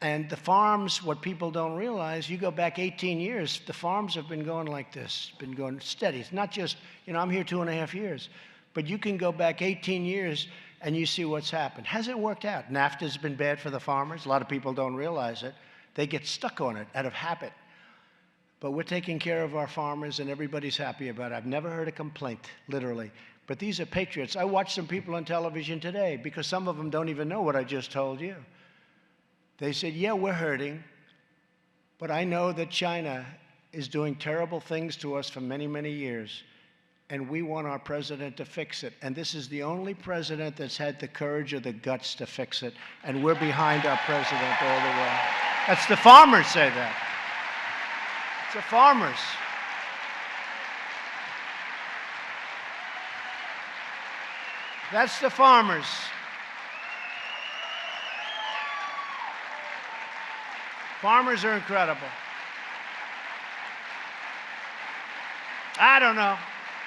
And the farms, what people don't realize, you go back 18 years, the farms have been going like this, been going steady. It's not just, you know, I'm here 2.5 years. But you can go back 18 years and you see what's happened. Hasn't worked out. NAFTA's been bad for the farmers. A lot of people don't realize it. They get stuck on it out of habit. But we're taking care of our farmers, and everybody's happy about it. I've never heard a complaint, literally. But these are patriots. I watched some people on television today because some of them don't even know what I just told you. They said, yeah, we're hurting, but I know that China is doing terrible things to us for many, many years. and we want our president to fix it. And this is the only president that's had the courage or the guts to fix it, and we're behind our president all the way. That's the farmers say that. It's the farmers. That's the farmers. Farmers are incredible. I don't know.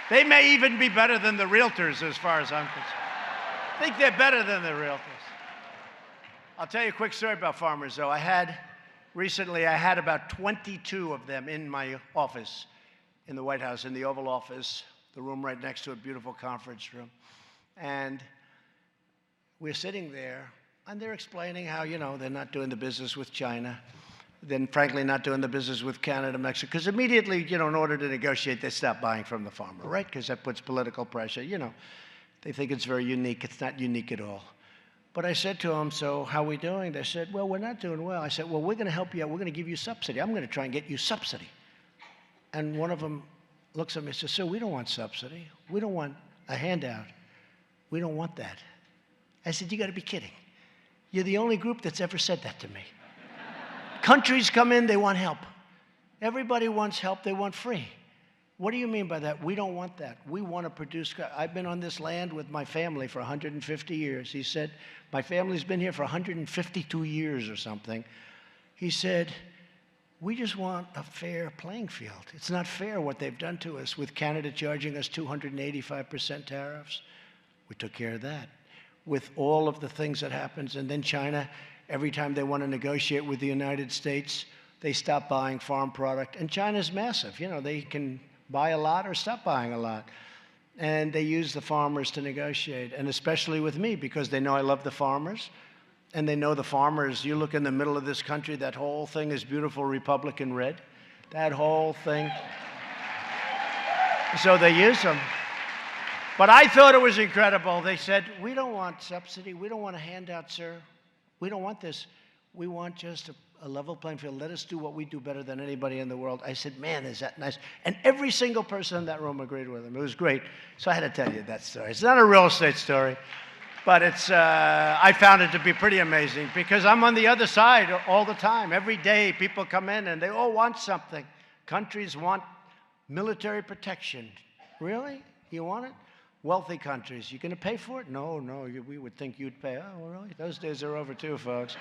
They may even be better than the Realtors as far as I'm concerned. I think they're better than the Realtors. I'll tell you a quick story about farmers, though. Recently I had about 22 of them in my office in the White House, in the Oval Office, the room right next to a beautiful conference room. And we're sitting there, and they're explaining how, they're not doing the business with China. Then, frankly, not doing the business with Canada, Mexico, because immediately, in order to negotiate, they stop buying from the farmer, right? Because that puts political pressure. They think it's very unique. It's not unique at all. But I said to them, so how are we doing? They said, well, we're not doing well. I said, well, we're going to help you out. We're going to give you subsidy. I'm going to try and get you subsidy. And one of them looks at me and says, sir, we don't want subsidy. We don't want a handout. We don't want that. I said, you got to be kidding. You're the only group that's ever said that to me. Countries come in, they want help. Everybody wants help, they want free. What do you mean by that? We don't want that. We want to produce. I've been on this land with my family for 150 years. He said, my family's been here for 152 years or something. He said, we just want a fair playing field. It's not fair what they've done to us with Canada charging us 285% tariffs. We took care of that. With all of the things that happens, and then China, every time they want to negotiate with the United States, they stop buying farm product. And China's massive. They can buy a lot or stop buying a lot. And they use the farmers to negotiate, and especially with me, because they know I love the farmers. And they know the farmers, you look in the middle of this country, that whole thing is beautiful Republican red. That whole thing. So they use them. But I thought it was incredible. They said, we don't want subsidy. We don't want a handout, sir. We don't want this. We want just a level playing field. Let us do what we do better than anybody in the world. I said, man, is that nice? And every single person in that room agreed with him. It was great. So I had to tell you that story. It's not a real estate story, but I found it to be pretty amazing because I'm on the other side all the time. Every day people come in and they all want something. Countries want military protection. Really? You want it? Wealthy countries, you going to pay for it? No, we would think you'd pay. Oh, really? Those days are over too, folks.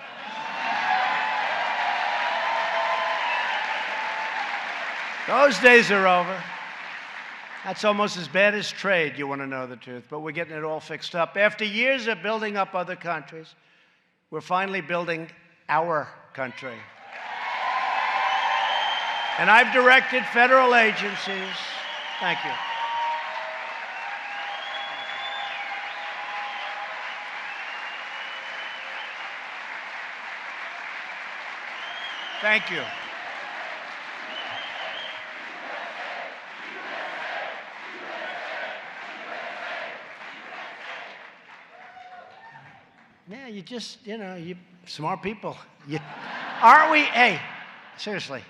Those days are over. That's almost as bad as trade, you want to know the truth. But we're getting it all fixed up. After years of building up other countries, we're finally building our country. And I've directed federal agencies. Thank you. Thank you. Yeah, you just, you smart people. Aren't we, hey, seriously,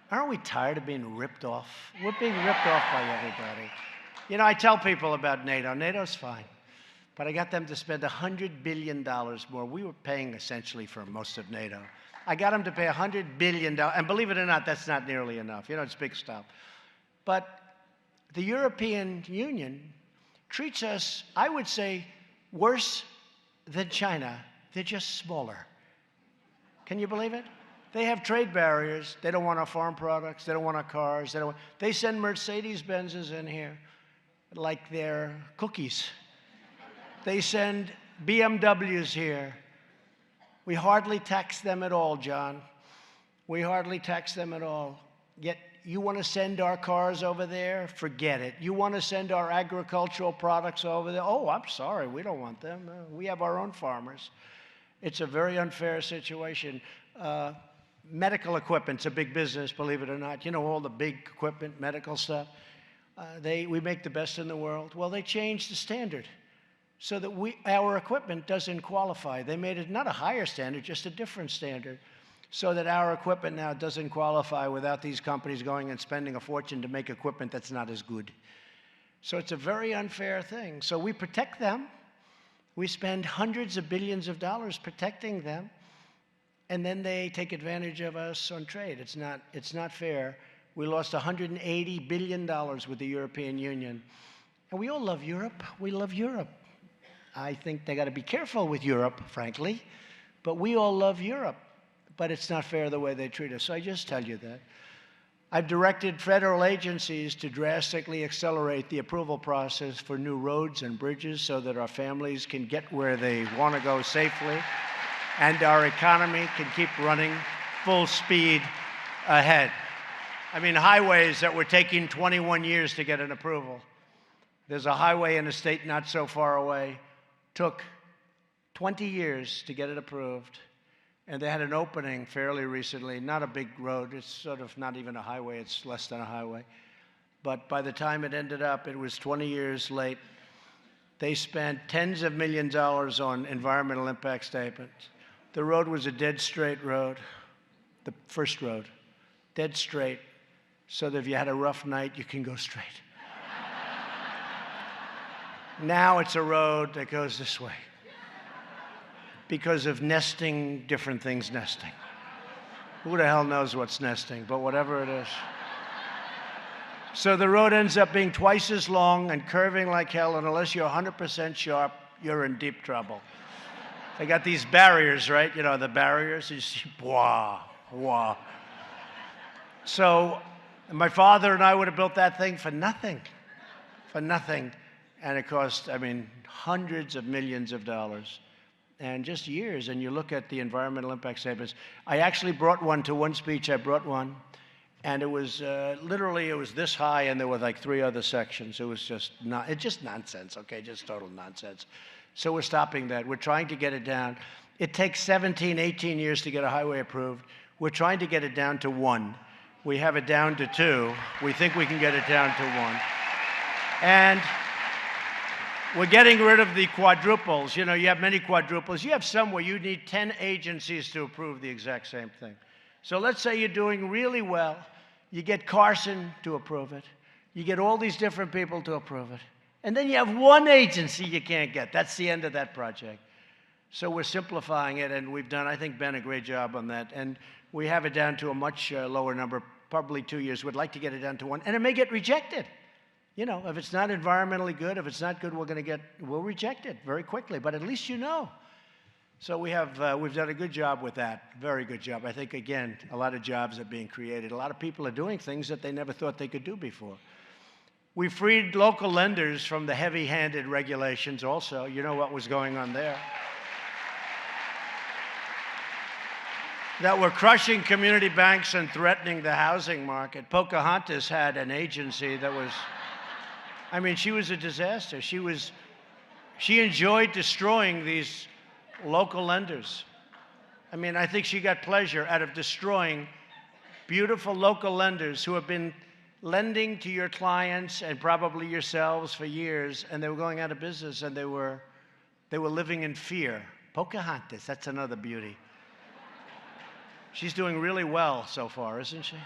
aren't we tired of being ripped off? We're being ripped off by everybody. I tell people about NATO. NATO's fine. But I got them to spend $100 billion more. We were paying essentially for most of NATO. I got them to pay $100 billion. And believe it or not, that's not nearly enough. It's big stuff. But the European Union treats us, I would say, worse than China. They're just smaller. Can you believe it? They have trade barriers. They don't want our farm products. They don't want our cars. They send Mercedes-Benzes in here like they're cookies. They send BMWs here. We hardly tax them at all, John. We hardly tax them at all. Yet you want to send our cars over there? Forget it. You want to send our agricultural products over there? Oh, I'm sorry. We don't want them. We have our own farmers. It's a very unfair situation. Medical equipment's a big business, believe it or not. All the big equipment, medical stuff. We make the best in the world. Well, they changed the standard so that our equipment doesn't qualify. They made it not a higher standard, just a different standard, so that our equipment now doesn't qualify without these companies going and spending a fortune to make equipment that's not as good. So it's a very unfair thing. So we protect them. We spend hundreds of billions of dollars protecting them, and then they take advantage of us on trade. It's not fair. We lost $180 billion with the European Union. And we all love Europe. We love Europe. I think they got to be careful with Europe, frankly. But we all love Europe. But it's not fair the way they treat us. So I just tell you that. I've directed federal agencies to drastically accelerate the approval process for new roads and bridges so that our families can get where they want to go safely and our economy can keep running full speed ahead. I mean, highways that were taking 21 years to get an approval. There's a highway in a state not so far away, took 20 years to get it approved. And they had an opening fairly recently, not a big road. It's sort of not even a highway. It's less than a highway. But by the time it ended up, it was 20 years late. They spent tens of millions of dollars on environmental impact statements. The road was a dead straight road, the first road, dead straight, so that if you had a rough night, you can go straight. Now it's a road that goes this way, because of nesting, different things nesting. Who the hell knows what's nesting, but whatever it is. So the road ends up being twice as long and curving like hell, and unless you're 100% sharp, you're in deep trouble. They got these barriers, right? You know, the barriers, you see, wah, wah. So my father and I would have built that thing for nothing, And it cost, I mean, hundreds of millions of dollars. And just years, and you look at the environmental impact statements. I actually brought one to one speech. I brought one, and it was literally, it was this high, and there were like 3 other sections. It was just just nonsense, okay, just total nonsense. So we're stopping that. We're trying to get it down. It takes 17, 18 years to get a highway approved. We're trying to get it down to 1. We have it down to 2. We think we can get it down to 1. And we're getting rid of the quadruples. You know, you have many quadruples. You have some where you need 10 agencies to approve the exact same thing. So let's say you're doing really well. You get Carson to approve it. You get all these different people to approve it. And then you have one agency you can't get. That's the end of that project. So we're simplifying it, and we've done, I think, Ben, a great job on that. And we have it down to a much lower number, probably 2 years. We'd like to get it down to 1. And it may get rejected. You know, if it's not environmentally good, if it's not good, we'll reject it very quickly, but at least you know. So we've done a good job with that, very good job. I think, again, a lot of jobs are being created. A lot of people are doing things that they never thought they could do before. We freed local lenders from the heavy-handed regulations also. You know what was going on there. That were crushing community banks and threatening the housing market. Pocahontas had an agency that was, I mean, she was a disaster. She enjoyed destroying these local lenders. I mean, I think she got pleasure out of destroying beautiful local lenders who have been lending to your clients and probably yourselves for years, and they were going out of business, and they were living in fear. Pocahontas, that's another beauty. She's doing really well so far, isn't she?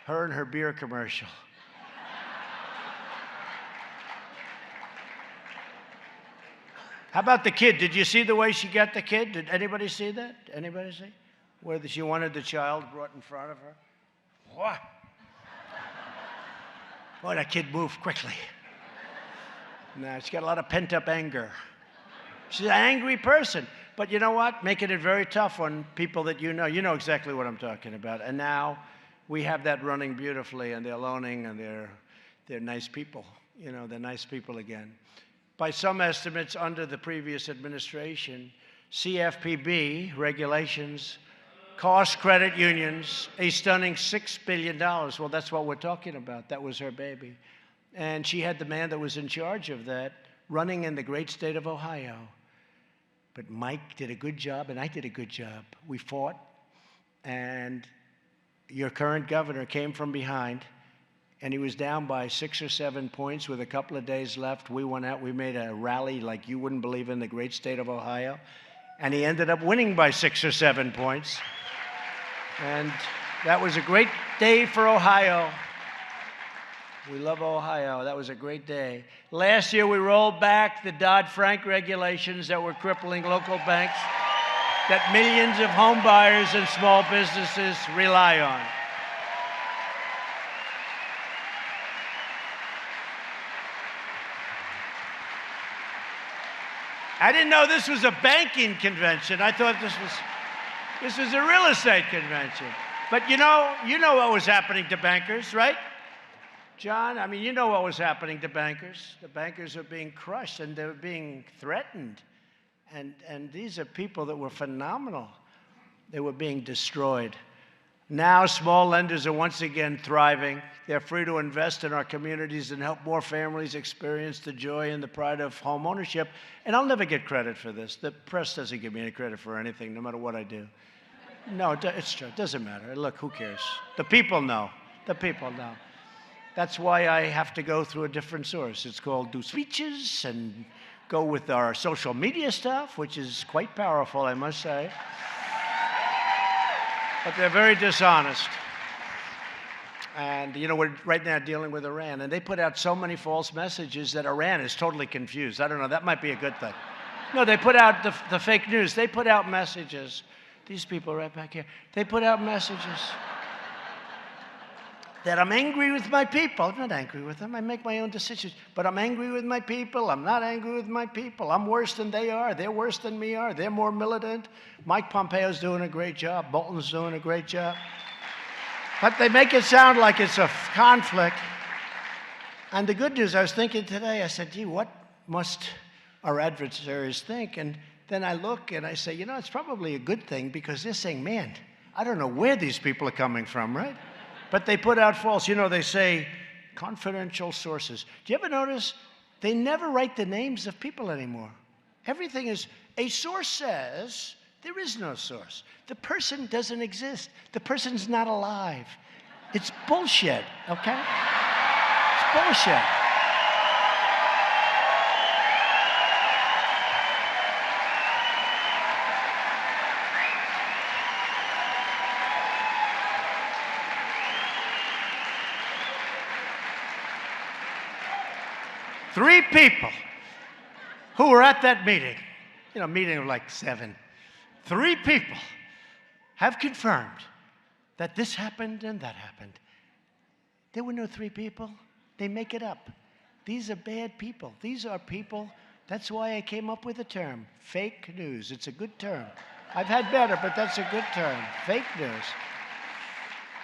Her and her beer commercial. How about the kid? Did you see the way she got the kid? Did anybody see that? Anybody see? Where she wanted the child brought in front of her? What? Boy, that kid moved quickly. No, she's got a lot of pent-up anger. She's an angry person. But you know what? Making it very tough on people that you know. You know exactly what I'm talking about. And now we have that running beautifully, and they're loaning, and they're nice people. You know, they're nice people again. By some estimates, under the previous administration, CFPB regulations cost credit unions a stunning $6 billion. Well, that's what we're talking about. That was her baby. And she had the man that was in charge of that running in the great state of Ohio. But Mike did a good job, and I did a good job. We fought, and your current governor came from behind, and he was down by 6 or 7 points with a couple of days left. We went out, we made a rally like you wouldn't believe in the great state of Ohio, and he ended up winning by 6 or 7 points. And that was a great day for Ohio. We love Ohio. That was a great day. Last year, we rolled back the Dodd-Frank regulations that were crippling local banks that millions of home buyers and small businesses rely on. I didn't know this was a banking convention. I thought this was a real estate convention. But you know what was happening to bankers, right? John, I mean, you know what was happening to bankers. The bankers are being crushed and they're being threatened. And these are people that were phenomenal. They were being destroyed. Now, small lenders are once again thriving. They're free to invest in our communities and help more families experience the joy and the pride of home ownership. And I'll never get credit for this. The press doesn't give me any credit for anything, no matter what I do. No, it's true. It doesn't matter. Look, who cares? The people know. The people know. That's why I have to go through a different source. It's called do speeches and go with our social media stuff, which is quite powerful, I must say. But they're very dishonest. And, you know, we're right now dealing with Iran. And they put out so many false messages that Iran is totally confused. I don't know. That might be a good thing. No, they put out the fake news. They put out messages. These people right back here. They put out messages that I'm angry with my people. I'm not angry with them. I make my own decisions. But I'm angry with my people. I'm not angry with my people. I'm worse than they are. They're worse than me are. They're more militant. Mike Pompeo's doing a great job. Bolton's doing a great job. But they make it sound like it's a conflict. And the good news, I was thinking today, I said, gee, what must our adversaries think? And then I look and I say, you know, it's probably a good thing because they're saying, man, I don't know where these people are coming from, right? But they put out false. You know, they say confidential sources. Do you ever notice they never write the names of people anymore? Everything is, a source says, there is no source. The person doesn't exist. The person's not alive. It's bullshit, okay? It's bullshit. Three people who were at that meeting, you know, meeting of like 7, 3 people have confirmed that this happened and that happened. There were no 3 people. They make it up. These are bad people. These are people, that's why I came up with the term, fake news. It's a good term. I've had better, but that's a good term, fake news.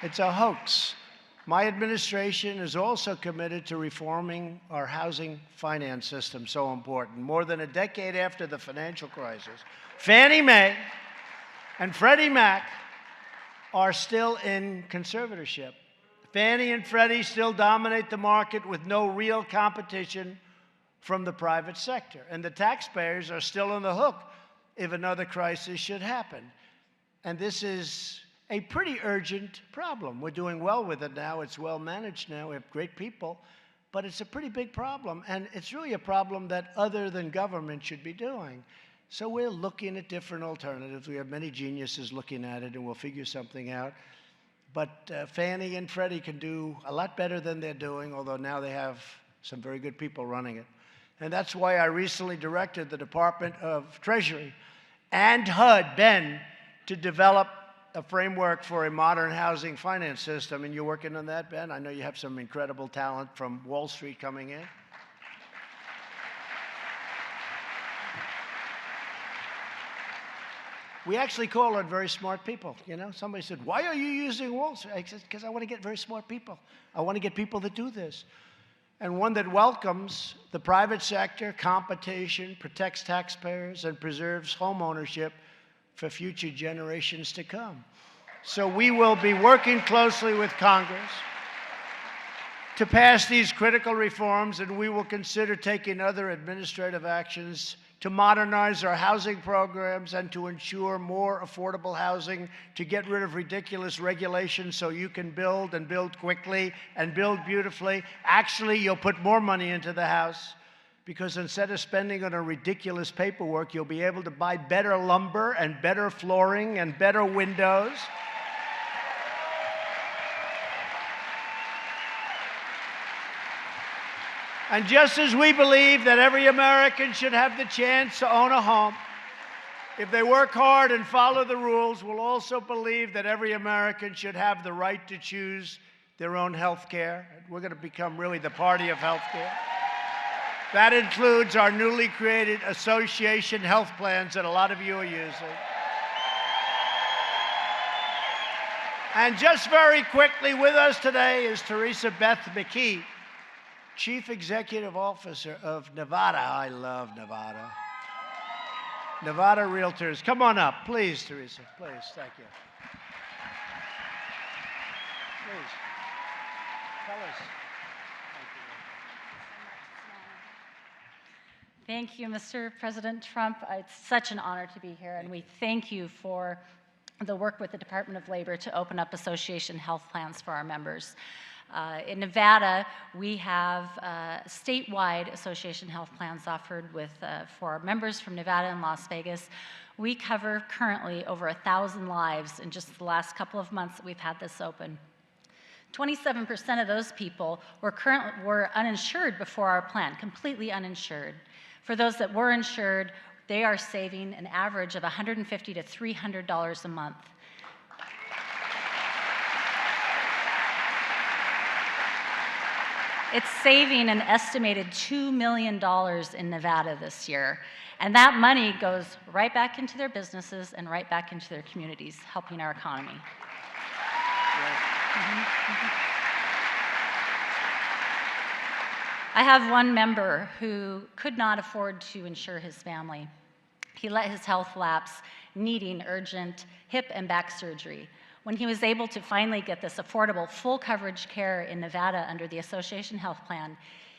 It's a hoax. My administration is also committed to reforming our housing finance system, so important. More than a decade after the financial crisis, Fannie Mae and Freddie Mac are still in conservatorship. Fannie and Freddie still dominate the market with no real competition from the private sector. And the taxpayers are still on the hook if another crisis should happen. And this is a pretty urgent problem. We're doing well with it now. It's well managed now. We have great people. But it's a pretty big problem. And it's really a problem that other than government should be doing. So we're looking at different alternatives. We have many geniuses looking at it, and we'll figure something out. But Fannie and Freddie can do a lot better than they're doing, although now they have some very good people running it. And that's why I recently directed the Department of Treasury and HUD, Ben, to develop a framework for a modern housing finance system. And you're working on that, Ben? I know you have some incredible talent from Wall Street coming in. We actually call on very smart people, you know. Somebody said, why are you using Wall Street? I said, because I want to get very smart people. I want to get people that do this. And one that welcomes the private sector, competition, protects taxpayers, and preserves home ownership for future generations to come. So we will be working closely with Congress to pass these critical reforms, and we will consider taking other administrative actions to modernize our housing programs and to ensure more affordable housing, to get rid of ridiculous regulations so you can build and build quickly and build beautifully. Actually, you'll put more money into the house because instead of spending on a ridiculous paperwork, you'll be able to buy better lumber and better flooring and better windows. And just as we believe that every American should have the chance to own a home, if they work hard and follow the rules, we'll also believe that every American should have the right to choose their own health care. We're going to become really the party of health care. That includes our newly created association health plans that a lot of you are using. And just very quickly, with us today is Teresa Beth McKee, Chief Executive Officer of Nevada. I love Nevada. Nevada Realtors. Come on up, please, Teresa. Please, thank you. Please, tell us. Thank you, Mr. President Trump. It's such an honor to be here, and we thank you for the work with the Department of Labor to open up association health plans for our members. In Nevada, we have statewide association health plans offered for our members from Nevada and Las Vegas. We cover currently over 1,000 lives in just the last couple of months that we've had this open. 27% of those people were uninsured before our plan, completely uninsured. For those that were insured, they are saving an average of $150 to $300 a month. It's saving an estimated $2 million in Nevada this year. And that money goes right back into their businesses and right back into their communities, helping our economy. I have one member who could not afford to insure his family. He let his health lapse, needing urgent hip and back surgery. When he was able to finally get this affordable, full coverage care in Nevada under the association health plan,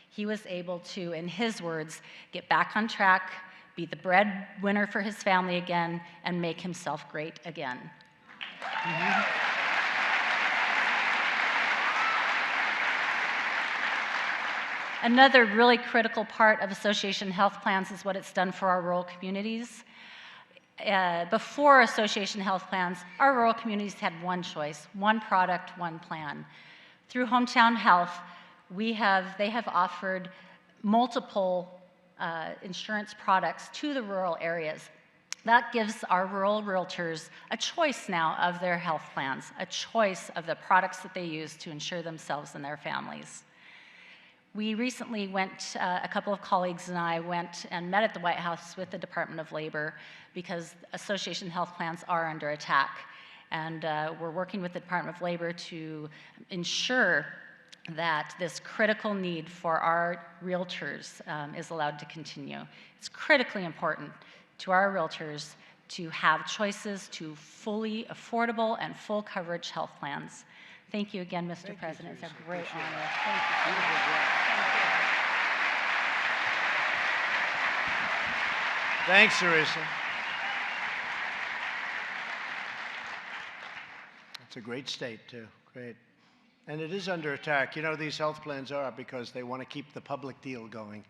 he was able to, in his words, get back on track, be the breadwinner for his family again, and make himself great again. Another really critical part of association health plans is what it's done for our rural communities. Before association health plans, our rural communities had one choice, one product, one plan. Through Hometown Health, they have offered multiple insurance products to the rural areas. That gives our rural realtors a choice now of their health plans, a choice of the products that they use to insure themselves and their families. We recently went, a couple of colleagues and I went and met at the White House with the Department of Labor because association health plans are under attack. And we're working with the Department of Labor to ensure that this critical need for our realtors is allowed to continue. It's critically important to our realtors to have choices to fully affordable and full coverage health plans. Thank you again, Mr. President. It's a great honor. Thank you. Thanks, Teresa. It's a great state, too. Great. And it is under attack. You know, these health plans are because they want to keep the public deal going.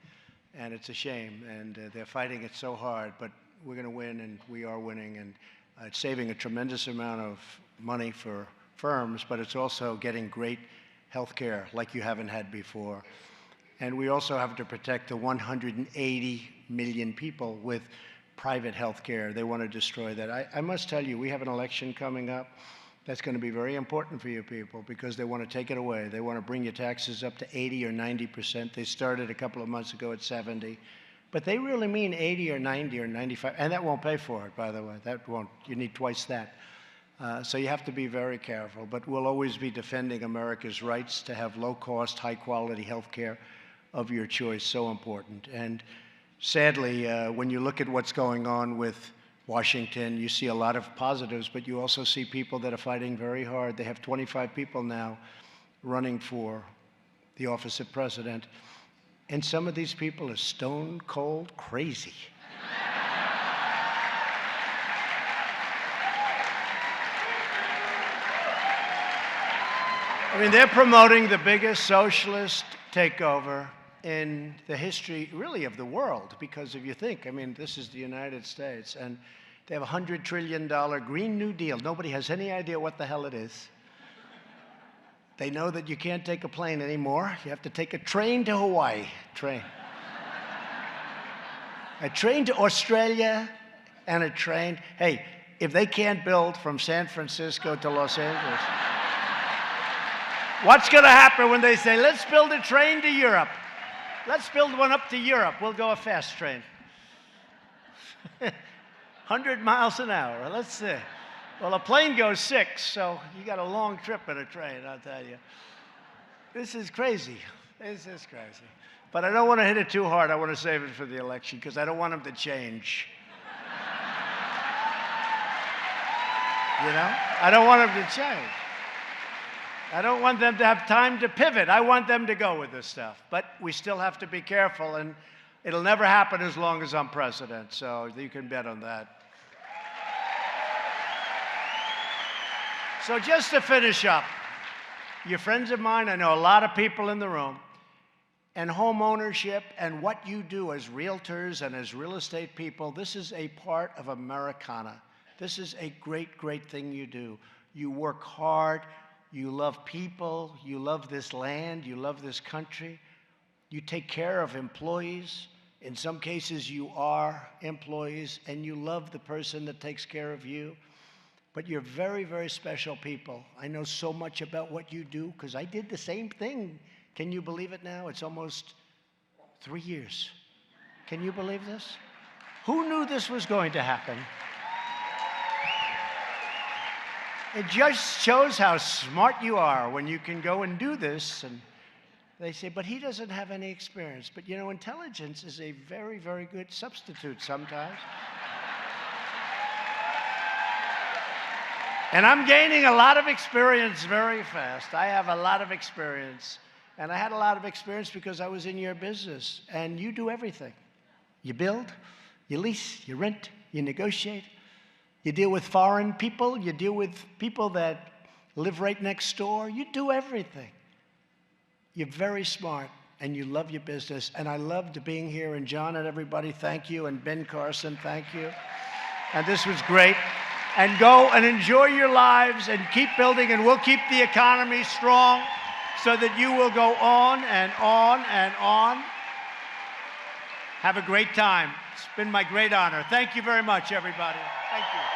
And it's a shame. And they're fighting it so hard. But we're going to win, and we are winning. And it's saving a tremendous amount of money for firms, but it's also getting great health care like you haven't had before. And we also have to protect the 180 million people with private health care. They want to destroy that. I must tell you, we have an election coming up that's going to be very important for you people because they want to take it away. They want to bring your taxes up to 80 or 90%. They started a couple of months ago at 70. But they really mean 80 or 90 or 95. And that won't pay for it, by the way. That won't. You need twice that. So you have to be very careful, but we'll always be defending America's rights to have low-cost, high-quality health care of your choice, so important. And sadly, when you look at what's going on with Washington, you see a lot of positives, but you also see people that are fighting very hard. They have 25 people now running for the office of president, and some of these people are stone cold crazy. I mean, they're promoting the biggest socialist takeover in the history, really, of the world. Because if you think, I mean, this is the United States, and they have a $100 trillion Green New Deal. Nobody has any idea what the hell it is. They know that you can't take a plane anymore. You have to take a train to Hawaii. Train. A train to Australia and a train. Hey, if they can't build from San Francisco to Los Angeles, what's going to happen when they say, let's build a train to Europe? Let's build one up to Europe. We'll go a fast train. 100 miles an hour. Let's see. Well, a plane goes 6, so you got a long trip in a train, I'll tell you. This is crazy. This is crazy. But I don't want to hit it too hard. I want to save it for the election because I don't want them to change. You know? I don't want them to change. I don't want them to have time to pivot. I want them to go with this stuff. But we still have to be careful, and it'll never happen as long as I'm president, so you can bet on that. So just to finish up, you're friends of mine. I know a lot of people in the room. And home ownership and what you do as realtors and as real estate people, this is a part of Americana. This is a great, great thing you do. You work hard. You love people. You love this land. You love this country. You take care of employees. In some cases, you are employees, and you love the person that takes care of you. But you're very, very special people. I know so much about what you do because I did the same thing. Can you believe it now? It's almost 3 years. Can you believe this? Who knew this was going to happen? It just shows how smart you are when you can go and do this. And they say, but he doesn't have any experience. But you know, intelligence is a very, very good substitute sometimes. And I'm gaining a lot of experience very fast. I have a lot of experience. And I had a lot of experience because I was in your business. And you do everything. You build, you lease, you rent, you negotiate. You deal with foreign people. You deal with people that live right next door. You do everything. You're very smart, and you love your business. And I loved being here. And John and everybody, thank you. And Ben Carson, thank you. And this was great. And go and enjoy your lives and keep building, and we'll keep the economy strong so that you will go on and on and on. Have a great time. It's been my great honor. Thank you very much, everybody. Thank you.